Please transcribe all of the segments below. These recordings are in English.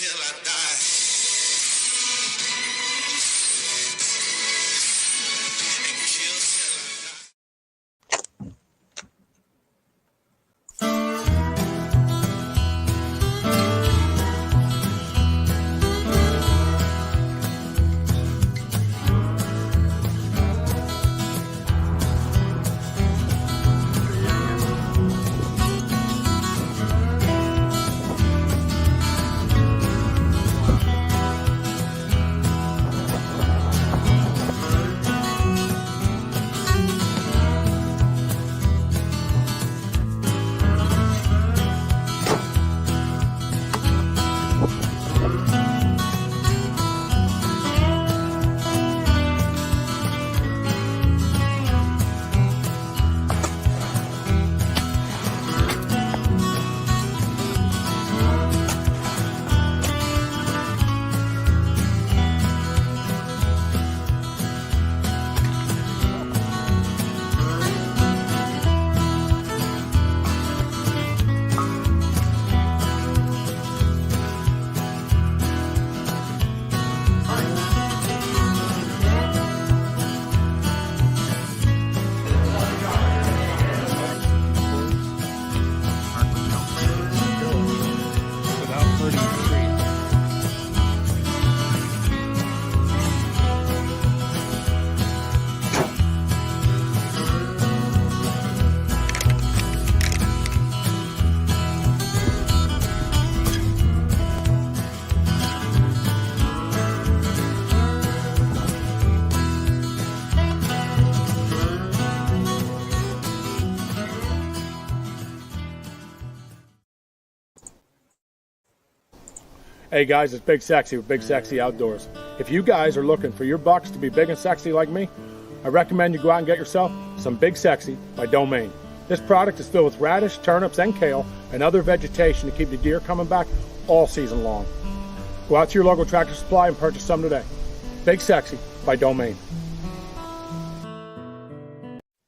till I die. And kill till I die. Hey guys, it's Big Sexy with Big Sexy Outdoors. If you guys are looking for your bucks to be big and sexy like me, I recommend you go out and get yourself some Big Sexy by Domain. This product is filled with radish, turnips, and kale, and other vegetation to keep the deer coming back all season long. Go out to your local Tractor Supply and purchase some today. Big Sexy by Domain.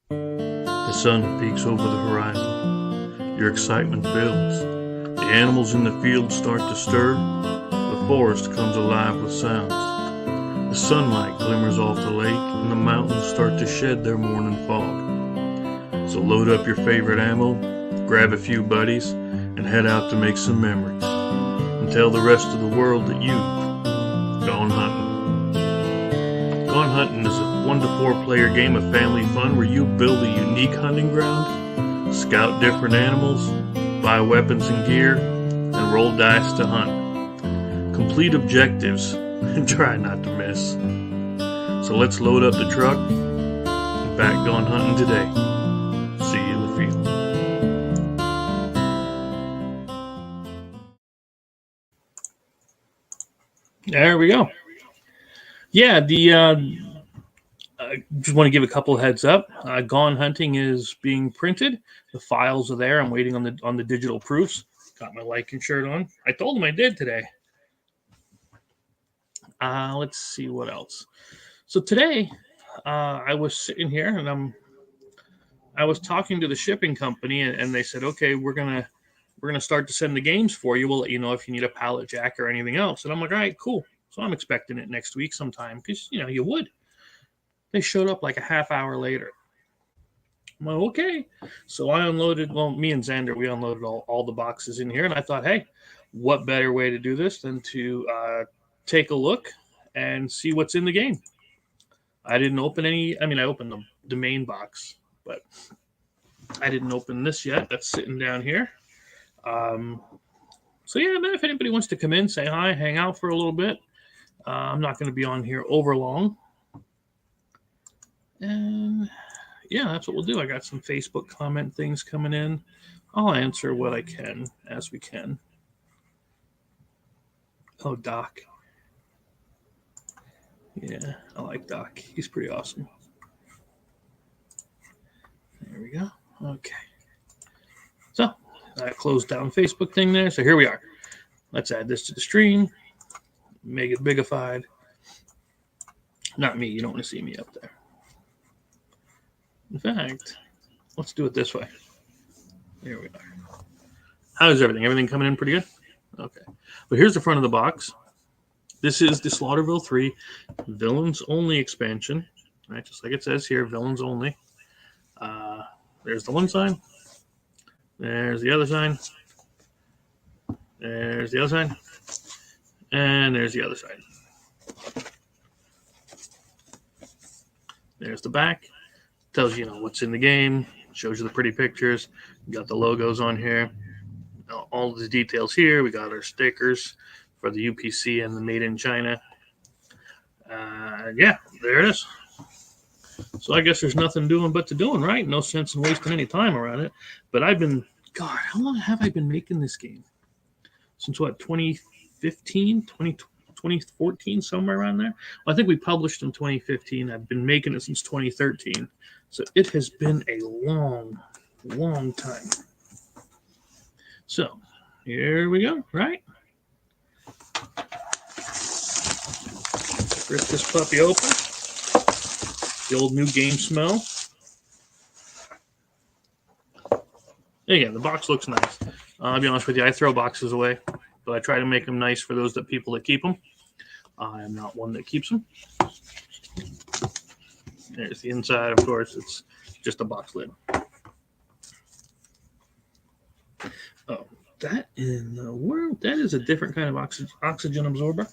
The sun peeks over the horizon. Your excitement builds. The animals in the field start to stir. The forest comes alive with sounds. The sunlight glimmers off the lake, and the mountains start to shed their morning fog. So load up your favorite ammo, grab a few buddies, and head out to make some memories. And tell the rest of the world that you've gone hunting. Gone Hunting is a 1 to 4 player game of family fun where you build a unique hunting ground, scout different animals, buy weapons and gear, and roll dice to hunt. Complete objectives and try not to miss. So let's load up the truck and back Gone Hunting today. See you in the field. There we go. Yeah, I just want to give a couple of heads up. Gone Hunting is being printed. The files are there. I'm waiting on the digital proofs. Got my Lycan shirt on. I told them I did today. Let's see what else. So today, I was sitting here and I was talking to the shipping company, and they said, "Okay, we're gonna start to send the games for you. We'll let you know if you need a pallet jack or anything else." And I'm like, "All right, cool." So I'm expecting it next week sometime because you would. They showed up like a half hour later. I'm like, okay. So I unloaded, me and Xander, we unloaded all the boxes in here. And I thought, hey, what better way to do this than to take a look and see what's in the game. I didn't open any. I mean, I opened the main box, but I didn't open this yet. That's sitting down here. So yeah, man, if anybody wants to come in, say hi, hang out for a little bit. I'm not going to be on here over long. And yeah, that's what we'll do. I got some Facebook comment things coming in. I'll answer what I can as we can. Oh, Doc. Yeah, I like Doc. He's pretty awesome. There we go. Okay. So I closed down Facebook thing there. So here we are. Let's add this to the stream. Make it bigified. Not me. You don't want to see me up there. In fact, let's do it this way. Here we are. How's everything? Everything coming in pretty good? Okay. But here's the front of the box. This is the Slaughterville 3 Villains Only expansion. Right, just like it says here, Villains Only. There's the one side. There's the other side. There's the other side. And there's the other side. There's the back. Tells you, what's in the game. Shows you the pretty pictures. You got the logos on here. All the details here. We got our stickers for the UPC and the Made in China. Yeah, there it is. So I guess there's nothing doing but to doing, right? No sense in wasting any time around it. But how long have I been making this game? Since what, 2015, 2014, somewhere around there? Well, I think we published in 2015. I've been making it since 2013. So it has been a long, long time. So here we go, right? Rip this puppy open. The old new game smell. And again, the box looks nice. I'll be honest with you, I throw boxes away, but I try to make them nice for those people that keep them. I am not one that keeps them. There's the inside, of course. It's just a box lid. Oh, that in the world? That is a different kind of oxygen absorber.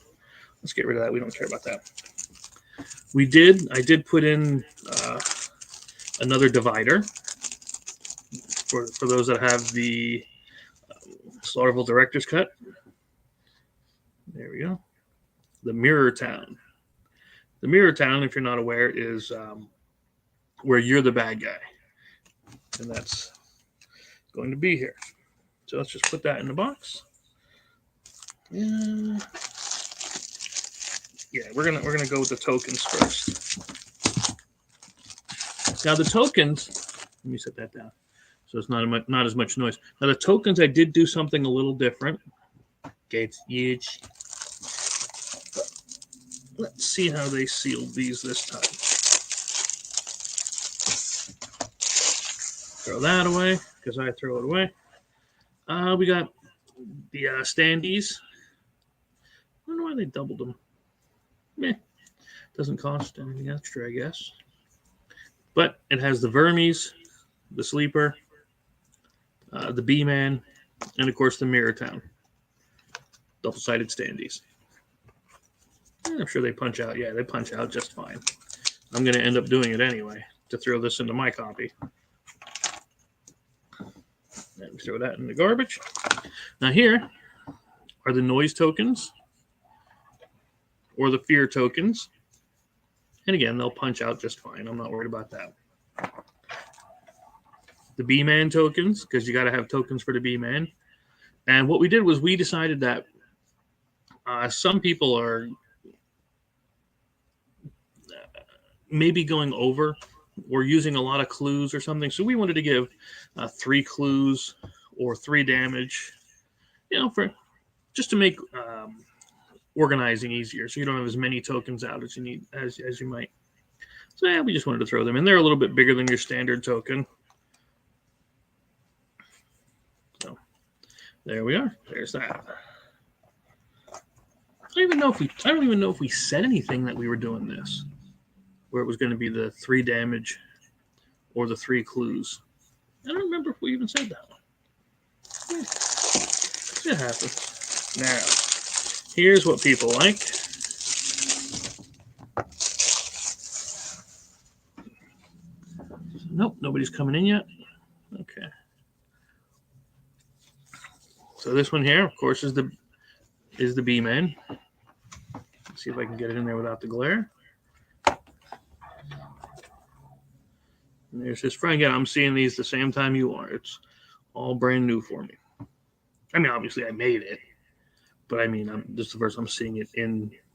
Let's get rid of that. We don't care about that. I did put in another divider for those that have the Slaughterville Director's Cut. There we go. The Mirror Town. The Mirror Town, if you're not aware, is where you're the bad guy. And that's going to be here. So let's just put that in the box. Yeah, we're gonna go with the tokens first. Now the tokens, let me set that down so it's not as much noise. Now the tokens, I did do something a little different. Okay, it's huge. Let's see how they sealed these this time. Throw that away because I throw it away. We got the standees. I don't know why they doubled them. Doesn't cost anything extra, I guess. But it has the Vermies, the Sleeper, the B-Man, and of course the Mirror Town. Double-sided standees. I'm sure they punch out. Yeah, they punch out just fine. I'm going to end up doing it anyway to throw this into my copy. And throw that in the garbage. Now here are the noise tokens or the fear tokens. And again, they'll punch out just fine. I'm not worried about that. The B-Man tokens, because you got to have tokens for the B-Man. And what we did was we decided that some people are maybe going over or using a lot of clues or something. So we wanted to give 3 clues or 3 damage, for just to make organizing easier, so you don't have as many tokens out as you need as you might. So yeah, we just wanted to throw them in. They're a little bit bigger than your standard token. So there we are. There's that. I don't even know if we said anything that we were doing this, where it was going to be the 3 damage or the 3 clues. I don't remember if we even said that one. It happens. Now, here's what people like. Nope, nobody's coming in yet. Okay. So this one here, of course, is the B-Man. Let's see if I can get it in there without the glare. And there's his friend. Again, I'm seeing these the same time you are. It's all brand new for me. I mean, obviously I made it, but I mean, this is the first I'm seeing it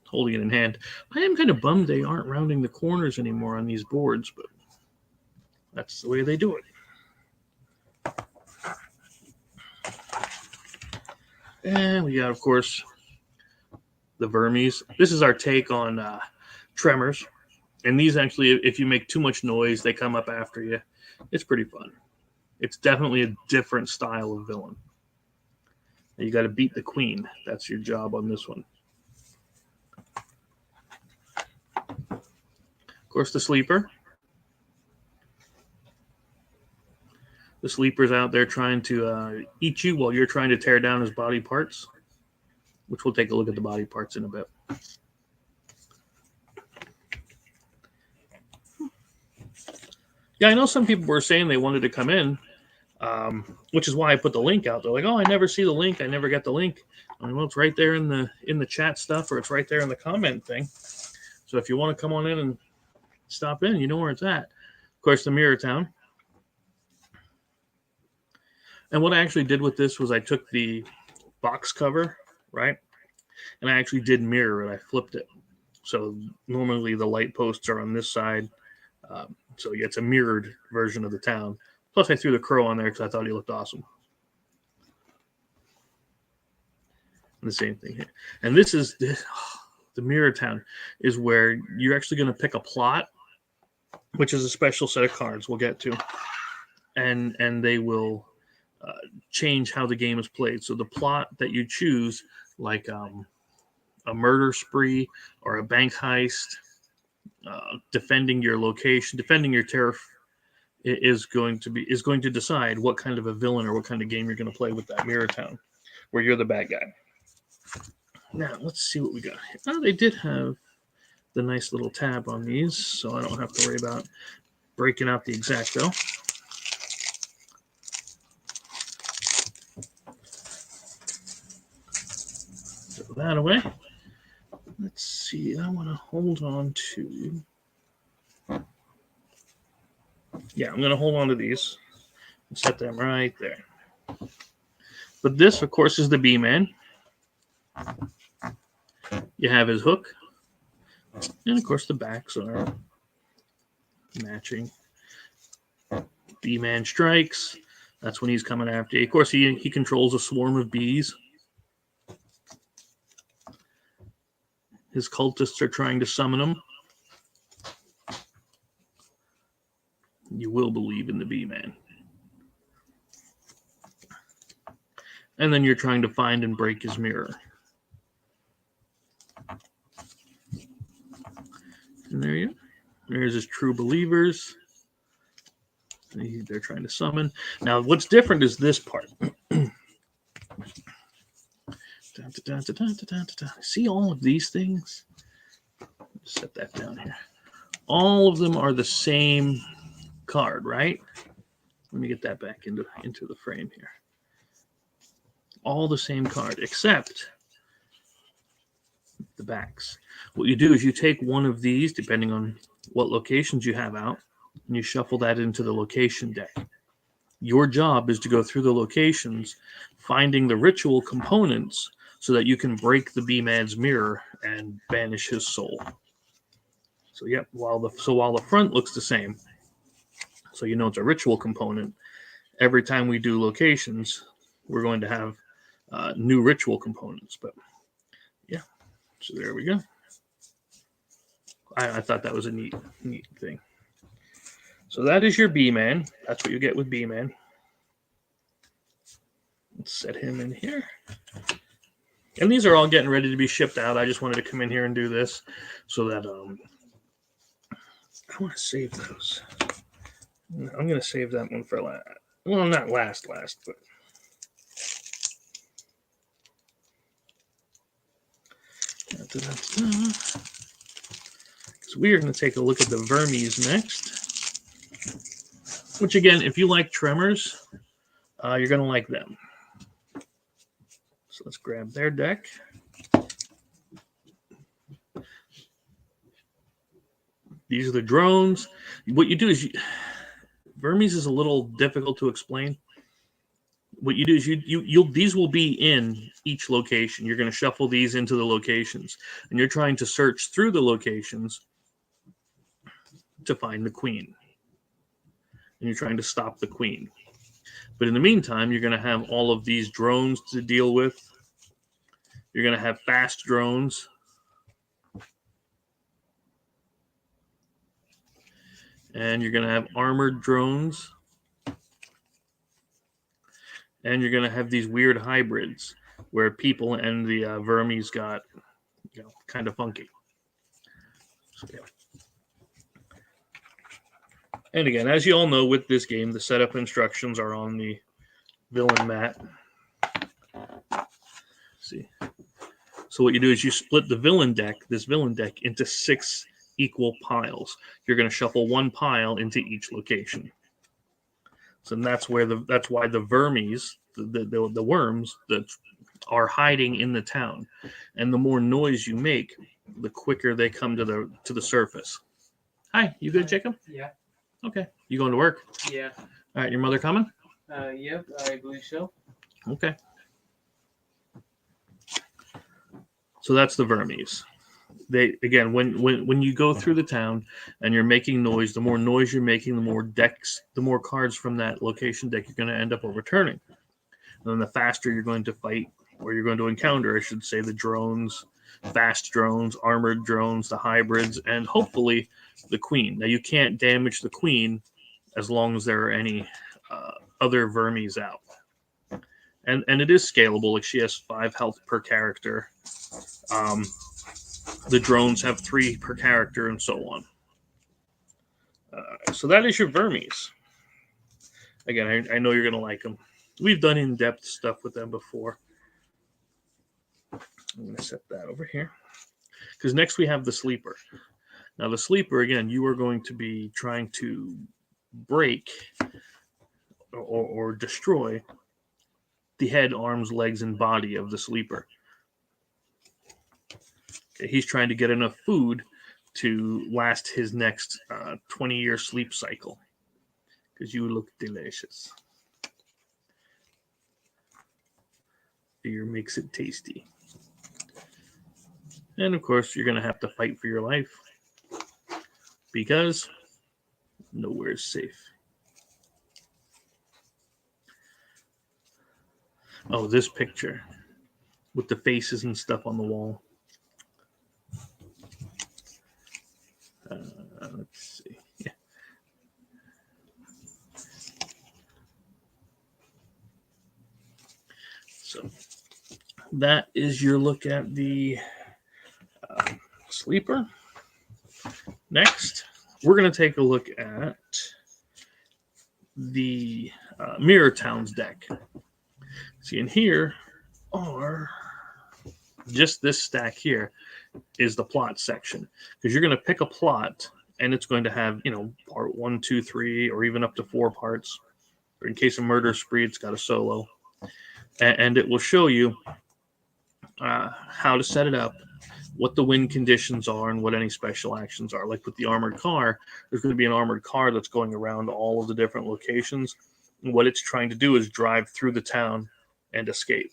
holding it in hand. I am kind of bummed they aren't rounding the corners anymore on these boards, but that's the way they do it. And we got, of course, the Vermies. This is our take on Tremors. And these actually, if you make too much noise, they come up after you. It's pretty fun. It's definitely a different style of villain. You got to beat the queen. That's your job on this one. Of course, the sleeper. The sleeper's out there trying to eat you while you're trying to tear down his body parts, which we'll take a look at the body parts in a bit. Yeah, I know some people were saying they wanted to come in, which is why I put the link out. They're like, "Oh, I never see the link. I never get the link." I mean, well, it's right there in the chat stuff, or it's right there in the comment thing. So if you want to come on in and stop in, you know where it's at. Of course, the Mirror Town. And what I actually did with this was I took the box cover, right, and I actually did mirror it. I flipped it. So normally the light posts are on this side. So yeah, it's a mirrored version of the town. Plus, I threw the crow on there because I thought he looked awesome. And the same thing here. And this is the Mirror Town is where you're actually going to pick a plot, which is a special set of cards we'll get to, and they will change how the game is played. So the plot that you choose, like a murder spree or a bank heist, defending your location, defending your turf, is going to decide what kind of a villain or what kind of game you're going to play with that Mirror Town, where you're the bad guy. Now let's see what we got here. Oh, they did have the nice little tab on these, so I don't have to worry about breaking out the Exacto. Throw that away. Let's see. I want to hold on to. Yeah, I'm going to hold on to these and set them right there. But this, of course, is the B-Man. You have his hook. And, of course, the backs are matching. B-Man strikes. That's when he's coming after you. Of course, he controls a swarm of bees. His cultists are trying to summon him. You will believe in the B-Man. And then you're trying to find and break his mirror. And there you go. There's his true believers. They're trying to summon. Now, what's different is this part. See all of these things? Set that down here. All of them are the same card, right? Let me get that back into the frame here. All the same card, except the backs. What you do is you take one of these, depending on what locations you have out, and you shuffle that into the location deck. Your job is to go through the locations, finding the ritual components so that you can break the B-Man's mirror and banish his soul. So, yep, while the front looks the same, so you know it's a ritual component, every time we do locations, we're going to have new ritual components. But, yeah, so there we go. I thought that was a neat thing. So that is your B-Man. That's what you get with B-Man. Let's set him in here. And these are all getting ready to be shipped out. I just wanted to come in here and do this so that I want to save those. I'm going to save that one for last. Well, not last, but. So we are going to take a look at the Vermes next. Which, again, if you like Tremors, you're going to like them. So let's grab their deck. These are the drones. What you do is Vermes is a little difficult to explain. What you do is these will be in each location. You're going to shuffle these into the locations, and you're trying to search through the locations to find the queen. And you're trying to stop the queen. But in the meantime, you're going to have all of these drones to deal with. You're going to have fast drones. And you're going to have armored drones. And you're going to have these weird hybrids. where people and the vermies got, kind of funky. So, yeah. And again, as you all know, with this game, the setup instructions are on the villain mat. See. So what you do is you split the villain deck, into 6 equal piles. You're going to shuffle 1 pile into each location. So that's why the vermies, the worms that are hiding in the town, and the more noise you make, the quicker they come to the surface. Hi, you good, Jacob? Yeah. Okay. You going to work? Yeah. All right. Your mother coming? Yep, I believe so. Okay. So that's the vermies. They again, when you go through the town and you're making noise, the more noise you're making, the more cards from that location deck you're going to end up overturning. And then the faster you're going to fight, or you're going to encounter, I should say, the drones, fast drones, armored drones, the hybrids, and hopefully the queen. Now you can't damage the queen as long as there are any other vermies out. And it is scalable. Like, she has 5 health per character. The drones have 3 per character, and so on. So that is your vermies. Again, I know you're going to like them. We've done in-depth stuff with them before. I'm going to set that over here. Because next we have the sleeper. Now the sleeper, again, you are going to be trying to break or destroy the head, arms, legs, and body of the sleeper. Okay, he's trying to get enough food to last his next 20-year sleep cycle. Because you look delicious. Beer makes it tasty. And of course, you're going to have to fight for your life. Because nowhere is safe. Oh, this picture with the faces and stuff on the wall. Let's see. Yeah. So that is your look at the sleeper. Next, we're going to take a look at the Mirror Towns deck. See, in here are just this stack here is the plot section, because you're going to pick a plot and it's going to have, part 1, 2, 3, or even up to 4 parts. Or in case of Murder Spree, it's got a solo, and it will show you how to set it up, what the win conditions are, and what any special actions are. Like with the armored car, there's going to be an armored car that's going around all of the different locations. And what it's trying to do is drive through the town and escape.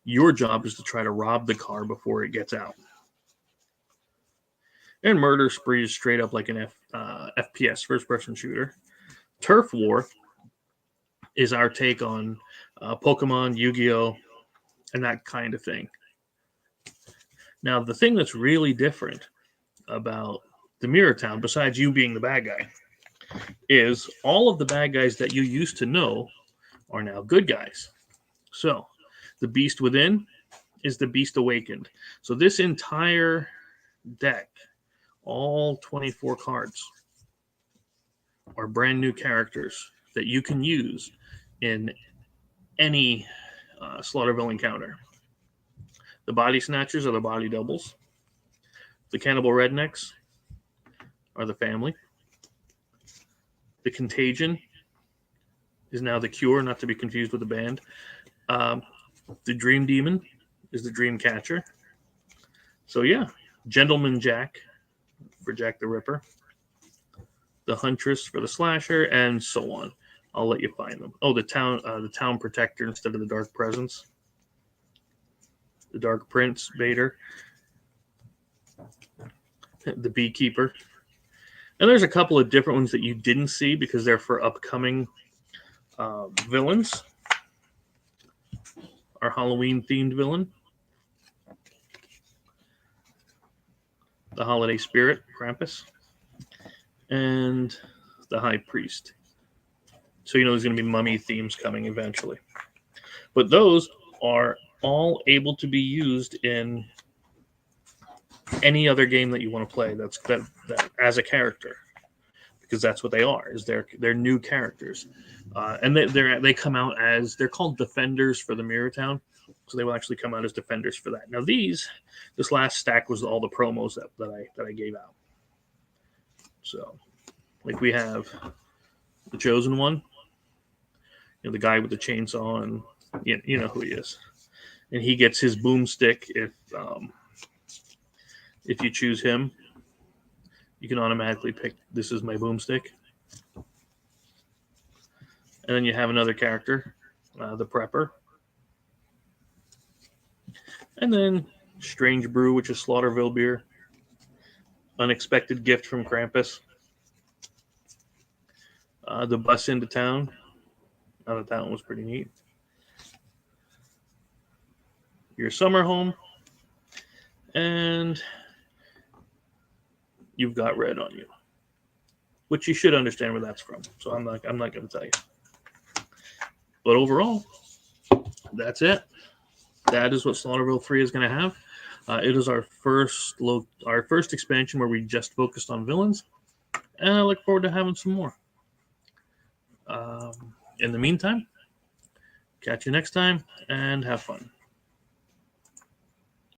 Your job is to try to rob the car before it gets out. And Murder Spree is straight up like an FPS, first-person shooter. Turf War is our take on Pokemon, Yu-Gi-Oh!, and that kind of thing. Now, the thing that's really different about the Mirror Town, besides you being the bad guy, is all of the bad guys that you used to know are now good guys. So, the Beast Within is the Beast Awakened. So this entire deck, all 24 cards, are brand new characters that you can use in any Slaughterville encounter. The Body Snatchers are the body doubles. The Cannibal Rednecks are the family. The Contagion is now the Cure, not to be confused with the band. The Dream Demon is the Dream Catcher. So yeah, Gentleman Jack for Jack the Ripper. The Huntress for the Slasher, and so on. I'll let you find them. Oh, the Town Protector instead of the Dark Presence. The Dark Prince, Vader. The Beekeeper. And there's a couple of different ones that you didn't see because they're for upcoming villains. Our Halloween-themed villain. The Holiday Spirit, Krampus. And the High Priest. So you know there's going to be mummy themes coming eventually. But those are all able to be used in any other game that you want to play. That as a character, because that's what they are. Is they're new characters, and they come out as they're called defenders for the Mirror Town. So they will actually come out as defenders for that. Now this last stack was all the promos that I gave out. So, like we have the Chosen One, the guy with the chainsaw, and you know who he is, and he gets his boomstick if you choose him. You can automatically pick, this is my boomstick. And then you have another character, the Prepper. And then Strange Brew, which is Slaughterville beer. Unexpected Gift from Krampus. The Bus into Town. I thought that one was pretty neat. Your Summer Home. And You've Got Red on You, which you should understand where that's from. So I'm not going to tell you. But overall, that's it. That is what Slaughterville 3 is going to have. It is our first expansion where we just focused on villains, and I look forward to having some more. In the meantime, catch you next time and have fun.